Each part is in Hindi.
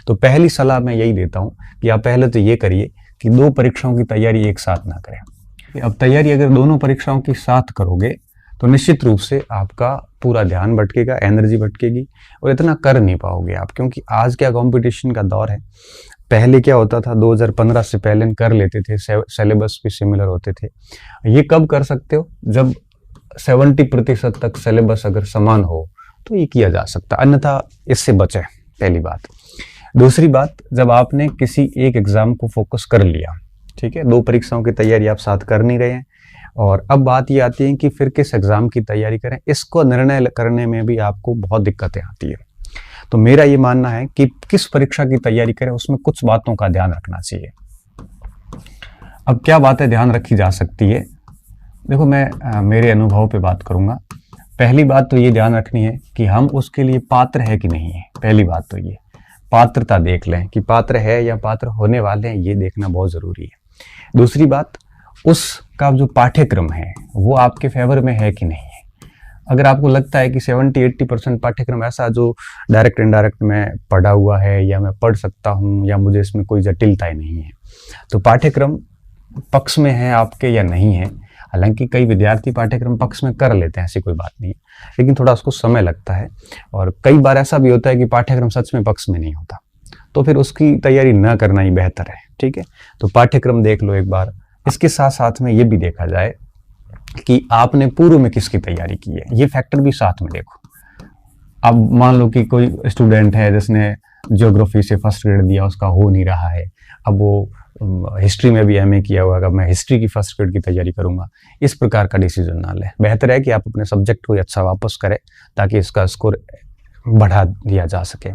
तो पहली सलाह मैं यही देता हूँ कि आप पहले तो ये करिए कि 2 परीक्षाओं की तैयारी एक साथ ना करें। अब तैयारी अगर दोनों परीक्षाओं की साथ करोगे तो निश्चित रूप से आपका पूरा ध्यान भटकेगा, एनर्जी भटकेगी और इतना कर नहीं पाओगे आप, क्योंकि आज क्या कंपटीशन का दौर है। पहले क्या होता था, 2015 से पहले हम कर लेते थे, सिलेबस भी सिमिलर होते थे। ये कब कर सकते हो, जब 70% तक सिलेबस अगर समान हो तो ये किया जा सकता, अन्यथा इससे बचे। पहली बात। दूसरी बात, जब आपने किसी एक एग्जाम को फोकस कर लिया, ठीक है, 2 परीक्षाओं की तैयारी आप साथ कर नहीं रहे हैं, और अब बात ये आती है कि फिर किस एग्जाम की तैयारी करें, इसको निर्णय करने में भी आपको बहुत दिक्कतें आती है। तो मेरा ये मानना है कि किस परीक्षा की तैयारी करें उसमें कुछ बातों का ध्यान रखना चाहिए। अब क्या बातें ध्यान रखी जा सकती है, देखो मैं मेरे अनुभव पे बात करूंगा। पहली बात तो ये ध्यान रखनी है कि हम उसके लिए पात्र है कि नहीं है। पहली बात तो ये पात्रता देख लें कि पात्र है या पात्र होने वाले हैं, ये देखना बहुत जरूरी है। दूसरी बात, उसका जो पाठ्यक्रम है वो आपके फेवर में है कि नहीं है। अगर आपको लगता है कि 70-80% पाठ्यक्रम ऐसा जो डायरेक्ट इनडायरेक्ट में पढ़ा हुआ है या मैं पढ़ सकता हूँ या मुझे इसमें कोई जटिलता ही नहीं है, तो पाठ्यक्रम पक्ष में है आपके या नहीं है। हालांकि कई विद्यार्थी पाठ्यक्रम पक्ष में कर लेते हैं, ऐसी कोई बात नहीं है, लेकिन थोड़ा उसको समय लगता है। और कई बार ऐसा भी होता है कि पाठ्यक्रम सच में पक्ष में नहीं होता, तो फिर उसकी तैयारी न करना ही बेहतर है। ठीक है, तो पाठ्यक्रम देख लो एक बार। इसके साथ साथ में ये भी देखा जाए कि आपने पूर्व में किसकी तैयारी की है, ये फैक्टर भी साथ में देखो। अब मान लो कि कोई स्टूडेंट है जिसने ज्योग्राफी से फर्स्ट ग्रेड दिया, उसका हो नहीं रहा है, अब वो हिस्ट्री में भी एमए किया हुआ है, मैं हिस्ट्री की फर्स्ट ग्रेड की तैयारी करूंगा, इस प्रकार का डिसीजन ना ले। बेहतर है कि आप अपने सब्जेक्ट को अच्छा वापस करें ताकि इसका स्कोर बढ़ा दिया जा सके।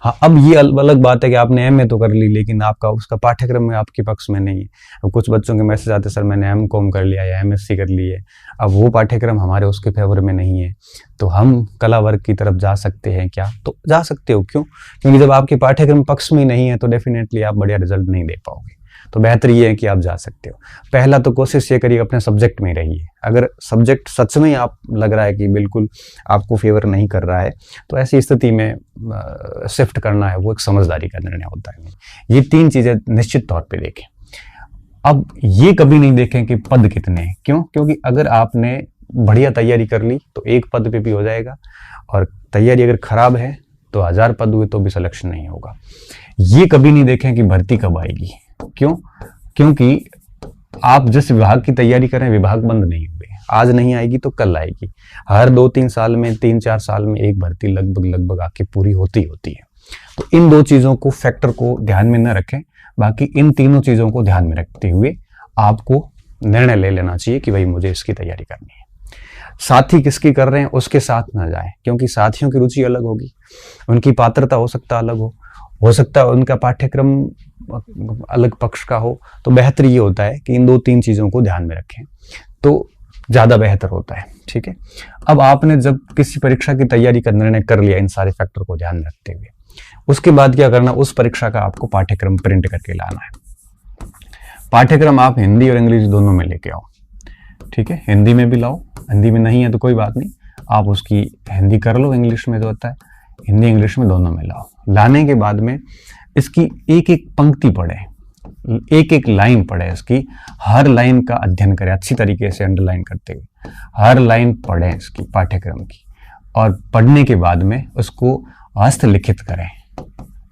हाँ, अब ये अलग बात है कि आपने एमए तो कर ली लेकिन आपका उसका पाठ्यक्रम में आपके पक्ष में नहीं है। अब कुछ बच्चों के मैसेज आते, सर मैंने एमकॉम कर लिया या एमएससी कर ली है, अब वो पाठ्यक्रम हमारे उसके फेवर में नहीं है, तो हम कला वर्ग की तरफ जा सकते हैं क्या? तो जा सकते हो। क्यों? क्योंकि जब आपके पाठ्यक्रम पक्ष में नहीं है तो डेफिनेटली आप बढ़िया रिजल्ट नहीं दे पाओगे। तो बेहतर ये है कि आप जा सकते हो। पहला तो कोशिश ये करिए अपने सब्जेक्ट में रहिए। अगर सब्जेक्ट सच में आप लग रहा है कि बिल्कुल आपको फेवर नहीं कर रहा है, तो ऐसी स्थिति में शिफ्ट करना है वो एक समझदारी का निर्णय होता है। ये 3 चीजें निश्चित तौर पे देखें। अब ये कभी नहीं देखें कि पद कितने हैं। क्यों? क्योंकि अगर आपने बढ़िया तैयारी कर ली तो एक पद पे भी हो जाएगा, और तैयारी अगर खराब है तो 1000 पद हुए तो भी सिलेक्शन नहीं होगा। ये कभी नहीं देखें कि भर्ती कब आएगी। क्यों? क्योंकि आप जिस विभाग की तैयारी करें विभाग बंद नहीं हुए, आज नहीं आएगी तो कल आएगी। हर 2-3 साल में, 3-4 साल में एक भर्ती लगभग आके पूरी होती है। तो इन 2 चीजों को, फैक्टर को ध्यान में न रखें, बाकी इन तीनों चीजों को ध्यान में रखते हुए आपको निर्णय ले लेना चाहिए कि भाई मुझे इसकी तैयारी करनी है। साथी किसकी कर रहे हैं उसके साथ ना जाएं, क्योंकि साथियों की रुचि अलग होगी, उनकी पात्रता हो सकता है अलग हो सकता है उनका पाठ्यक्रम अलग पक्ष का हो। तो बेहतर ये होता है कि इन 2-3 चीजों को ध्यान में रखें तो ज्यादा बेहतर होता है। ठीक है, अब आपने जब किसी परीक्षा की तैयारी का निर्णय कर लिया इन सारे फैक्टर को ध्यान में रखते हुए, उसके बाद क्या करना, उस परीक्षा का आपको पाठ्यक्रम प्रिंट करके लाना है। पाठ्यक्रम आप हिंदी और अंग्रेजी दोनों में लेके आओ। ठीक है, हिंदी में भी लाओ, हिंदी में नहीं है तो कोई बात नहीं, आप उसकी हिंदी कर लो, इंग्लिश में जो होता है, हिंदी इंग्लिश में दोनों में लाओ। लाने के बाद में इसकी एक एक पंक्ति पढ़े, एक एक लाइन पढ़े, इसकी हर लाइन का अध्ययन करें अच्छी तरीके से, अंडरलाइन करते हुए हर लाइन पढ़ें इसकी पाठ्यक्रम की, और पढ़ने के बाद में उसको हस्तलिखित करें।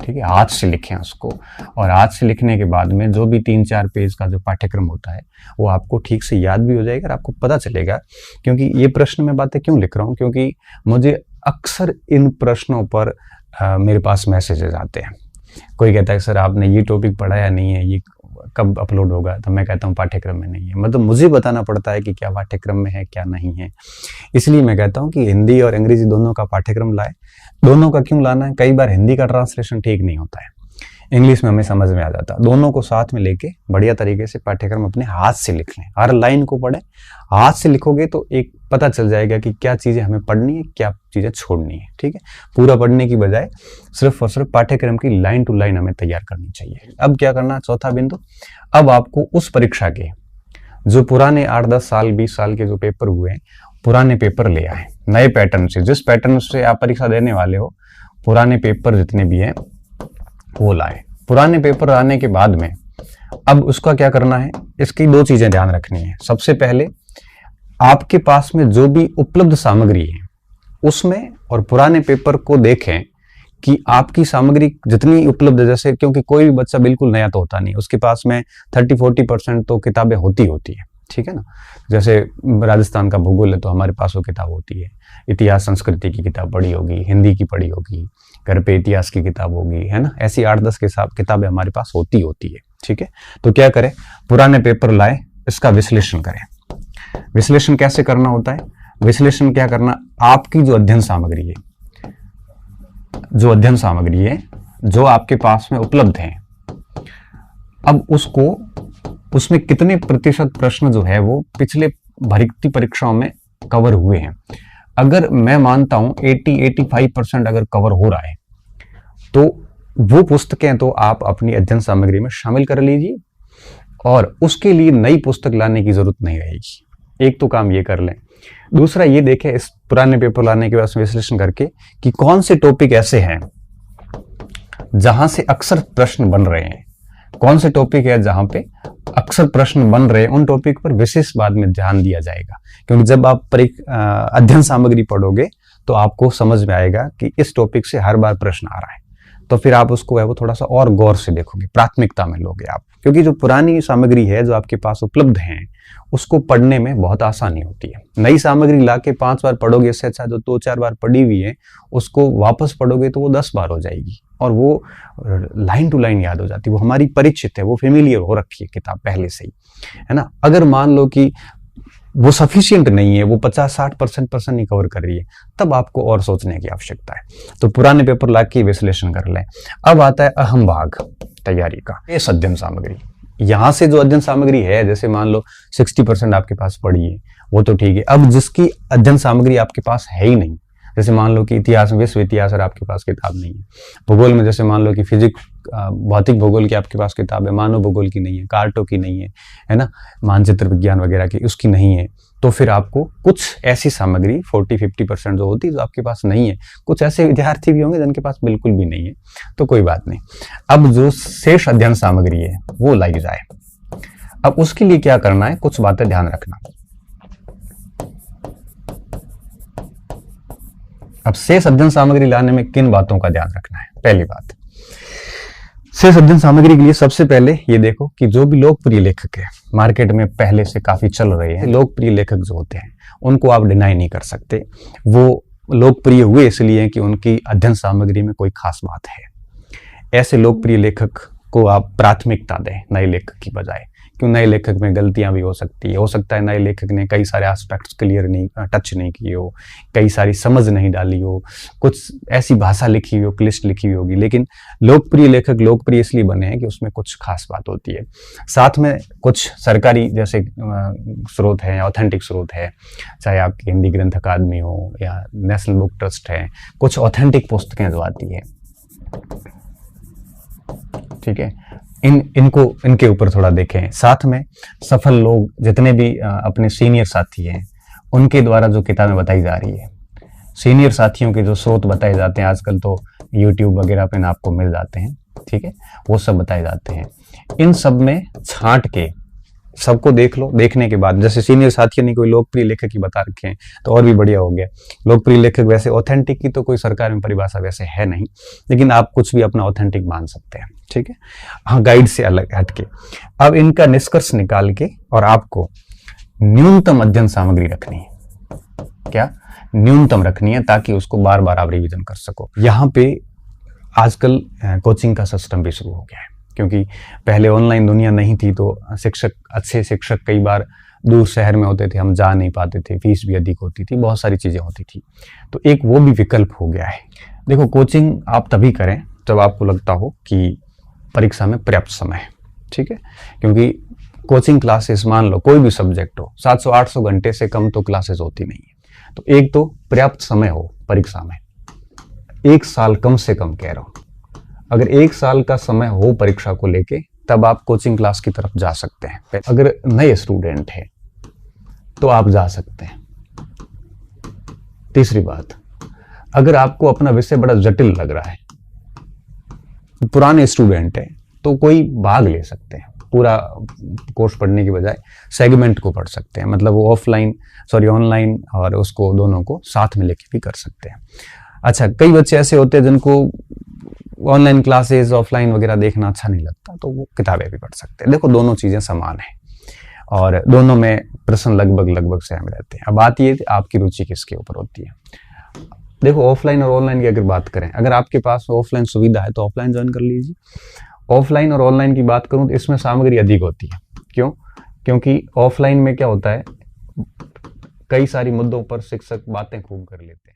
ठीक है, हाथ से लिखें उसको, और हाथ से लिखने के बाद में जो भी 3-4 पेज का जो पाठ्यक्रम होता है वो आपको ठीक से याद भी हो जाएगा और आपको पता चलेगा। क्योंकि ये प्रश्न में बातें क्यों लिख रहा हूँ, क्योंकि मुझे अक्सर इन प्रश्नों पर मेरे पास मैसेजेस आते हैं। कोई कहता है सर आपने ये टॉपिक पढ़ा या नहीं है, ये कब अपलोड होगा, तो मैं कहता हूँ पाठ्यक्रम में नहीं है। मतलब मुझे बताना पड़ता है कि क्या पाठ्यक्रम में है क्या नहीं है। इसलिए मैं कहता हूँ कि हिंदी और अंग्रेजी दोनों का पाठ्यक्रम लाए। दोनों का क्यों लाना है, कई बार हिंदी का ट्रांसलेशन ठीक नहीं होता है, इंग्लिश में हमें समझ में आ जाता है। दोनों को साथ में लेके बढ़िया तरीके से पाठ्यक्रम अपने हाथ से लिख लें, हर लाइन को पढ़ें। हाथ से लिखोगे तो एक पता चल जाएगा कि क्या चीजें हमें पढ़नी है, क्या चीजें छोड़नी है। ठीक है, पूरा पढ़ने की बजाय सिर्फ और सिर्फ पाठ्यक्रम की लाइन टू लाइन हमें तैयार करनी चाहिए। अब क्या करना, चौथा बिंदु, अब आपको उस परीक्षा के जो पुराने 8-10 साल 20 साल के जो पेपर हुए हैं, पुराने पेपर ले आए नए पैटर्न से। जिस पैटर्न से आप परीक्षा देने वाले हो, पुराने पेपर जितने भी हैं वो लाए। पुराने पेपर लाने के बाद में अब उसका क्या करना है, इसकी दो चीजें ध्यान रखनी है। सबसे पहले आपके पास में जो भी उपलब्ध सामग्री है उसमें और पुराने पेपर को देखें कि आपकी सामग्री जितनी उपलब्ध है, जैसे क्योंकि कोई भी बच्चा बिल्कुल नया तो होता नहीं, उसके पास में 30-40% तो किताबें होती है, ठीक है ना। जैसे राजस्थान का भूगोल है तो हमारे पास वो किताब होती है, इतिहास संस्कृति की किताब पढ़ी होगी, हिंदी की पढ़ी होगी, घर पे इतिहास की किताब होगी, है ना। ऐसी 8-10 किताबें हमारे पास होती है, ठीक है। तो क्या करें, पुराने पेपर लाए, इसका विश्लेषण करें। विश्लेषण कैसे करना होता है, विश्लेषण क्या करना, आपकी जो अध्ययन सामग्री है, जो आपके पास में उपलब्ध है, अब उसमें कितने प्रतिशत प्रश्न जो है वो पिछले भर्ती परीक्षाओं में कवर हुए हैं। अगर मैं मानता हूं 80-85% अगर कवर हो रहा है तो वो पुस्तकें तो आप अपनी अध्ययन सामग्री में शामिल कर लीजिए और उसके लिए नई पुस्तक लाने की जरूरत नहीं रहेगी। एक तो काम ये कर लें। दूसरा ये देखें इस पुराने पेपर लाने के बाद विश्लेषण करके कि कौन से टॉपिक ऐसे हैं जहां से अक्सर प्रश्न बन रहे हैं, कौन से टॉपिक है जहां पे अक्सर प्रश्न बन रहे हैं, उन टॉपिक पर विशेष बाद में ध्यान दिया जाएगा। क्योंकि जब आप अध्ययन सामग्री पढ़ोगे तो आपको समझ में आएगा कि इस टॉपिक से हर बार प्रश्न आ रहा है, तो फिर आप उसको है वो थोड़ा सा और गौर से देखोगे, प्राथमिकता में लोगे आप। क्योंकि जो पुरानी सामग्री है जो आपके पास उपलब्ध है उसको पढ़ने में बहुत आसानी होती है। नई सामग्री लाके 5 बार पढ़ोगे, इससे अच्छा जो 2-4 बार पढ़ी हुई है उसको वापस पढ़ोगे तो वो 10 बार हो जाएगी और वो लाइन टू लाइन याद हो जाती है। वो हमारी परिचित है, वो फेमिलियर हो रखी है किताब पहले से ही, है ना। अगर मान लो कि वो सफिशिएंट नहीं है, वो 50-60% प्रश्न नहीं कवर कर रही है, तब आपको और सोचने की आवश्यकता है। तो पुराने पेपर ला के विश्लेषण कर लें। अब आता है अहम भाग तैयारी का, ये अध्ययन सामग्री। यहां से जो अध्ययन सामग्री है, जैसे मान लो 60% आपके पास पड़ी है, वो तो ठीक है। अब जिसकी अध्ययन सामग्री आपके पास है ही नहीं, जैसे मान लो कि इतिहास में विश्व इतिहास और आपके पास किताब नहीं है, भूगोल में जैसे मान लो कि फिजिक्स भौतिक भूगोल की आपके पास किताब है, मानव भूगोल की नहीं है, कार्टो की नहीं है ना, मानचित्र विज्ञान वगैरह की उसकी नहीं है, तो फिर आपको कुछ ऐसी सामग्री 40-50% जो होती है जो आपके पास नहीं है। कुछ ऐसे विद्यार्थी भी होंगे जिनके पास बिल्कुल भी नहीं है, तो कोई बात नहीं। अब जो शेष अध्ययन सामग्री है वो लाई जाए। अब उसके लिए क्या करना है, कुछ बातें ध्यान रखना। अब शेष अध्ययन सामग्री लाने में किन बातों का ध्यान रखना है। पहली बात, शेष अध्ययन सामग्री के लिए सबसे पहले ये देखो कि जो भी लोकप्रिय लेखक है, मार्केट में पहले से काफी चल रहे हैं लोकप्रिय लेखक जो होते हैं, उनको आप डिनाई नहीं कर सकते। वो लोकप्रिय हुए इसलिए कि उनकी अध्ययन सामग्री में कोई खास बात है। ऐसे लोकप्रिय लेखक को आप प्राथमिकता दें नए लेखक की बजाय। क्यों, नए लेखक में गलतियां भी हो सकती है। हो सकता है नए लेखक ने कई सारे एस्पेक्ट्स क्लियर नहीं, टच नहीं किए हो, कई सारी समझ नहीं डाली हो, कुछ ऐसी भाषा लिखी हुई हो, क्लिष्ट लिखी हुई होगी। लेकिन लोकप्रिय लेखक लोकप्रिय इसलिए बने हैं कि उसमें कुछ खास बात होती है। साथ में कुछ सरकारी जैसे स्रोत है, ऑथेंटिक स्रोत है, चाहे आपकी हिंदी ग्रंथ अकादमी हो या नेशनल बुक ट्रस्ट है, कुछ ऑथेंटिक पुस्तकें जो आती है, ठीक है, इनके ऊपर थोड़ा देखें। साथ में सफल लोग जितने भी अपने सीनियर साथी हैं उनके द्वारा जो किताबें बताई जा रही है, सीनियर साथियों के जो स्रोत बताए जाते हैं, आजकल तो यूट्यूब वगैरह पे आपको मिल जाते हैं, ठीक है, वो सब बताए जाते हैं। इन सब में छांट के सबको देख लो। देखने के बाद जैसे सीनियर साथियों ने कोई लोकप्रिय लेखक की बता रखे हैं तो और भी बढ़िया हो गया। लोकप्रिय लेखक वैसे ऑथेंटिक की तो कोई सरकार में परिभाषा वैसे है नहीं, लेकिन आप कुछ भी अपना ऑथेंटिक मान सकते हैं, ठीक है, हाँ, गाइड से अलग हटके। अब इनका निष्कर्ष निकाल के और आपको न्यूनतम अध्ययन सामग्री रखनी है। क्या न्यूनतम रखनी है, ताकि उसको बार बार आप रिवीजन कर सको। यहाँ पे आजकल कोचिंग का सिस्टम भी शुरू हो गया है, क्योंकि पहले ऑनलाइन दुनिया नहीं थी तो अच्छे शिक्षक कई बार दूर शहर में होते थे, हम जा नहीं पाते थे, फीस भी अधिक होती थी, बहुत सारी चीजें होती थी, तो एक वो भी विकल्प हो गया है। देखो, कोचिंग आप तभी करें जब आपको लगता हो कि परीक्षा में पर्याप्त समय है, ठीक है, क्योंकि कोचिंग क्लासेस मान लो कोई भी सब्जेक्ट हो, 700-800 घंटे से कम तो क्लासेस होती नहीं है। तो एक तो पर्याप्त समय हो परीक्षा में, 1 साल कम से कम कह रहा हूं। अगर 1 साल का समय हो परीक्षा को लेके, तब आप कोचिंग क्लास की तरफ जा सकते हैं। अगर नए स्टूडेंट हैं तो आप जा सकते हैं। तीसरी बात, अगर आपको अपना विषय बड़ा जटिल लग रहा है, पुराने स्टूडेंट हैं तो कोई भाग ले सकते हैं, पूरा कोर्स पढ़ने के बजाय सेगमेंट को पढ़ सकते हैं, मतलब वो ऑनलाइन और उसको दोनों को साथ में लेके भी कर सकते हैं। अच्छा, कई बच्चे ऐसे होते हैं जिनको ऑनलाइन क्लासेस ऑफलाइन वगैरह देखना अच्छा नहीं लगता, तो वो किताबें भी पढ़ सकते हैं। देखो दोनों चीजें समान है और दोनों में प्रश्न लगभग सेम रहते हैं। अब बात ये आपकी रुचि किसके ऊपर होती है। देखो ऑफलाइन और ऑनलाइन की अगर बात करें, अगर आपके पास ऑफलाइन सुविधा है तो ऑफलाइन ज्वाइन कर लीजिए। ऑफलाइन और ऑनलाइन की बात करूं तो इसमें सामग्री अधिक होती है। क्यों? क्योंकि ऑफलाइन में क्या होता है, कई सारी मुद्दों पर शिक्षक बातें खूब कर लेते हैं।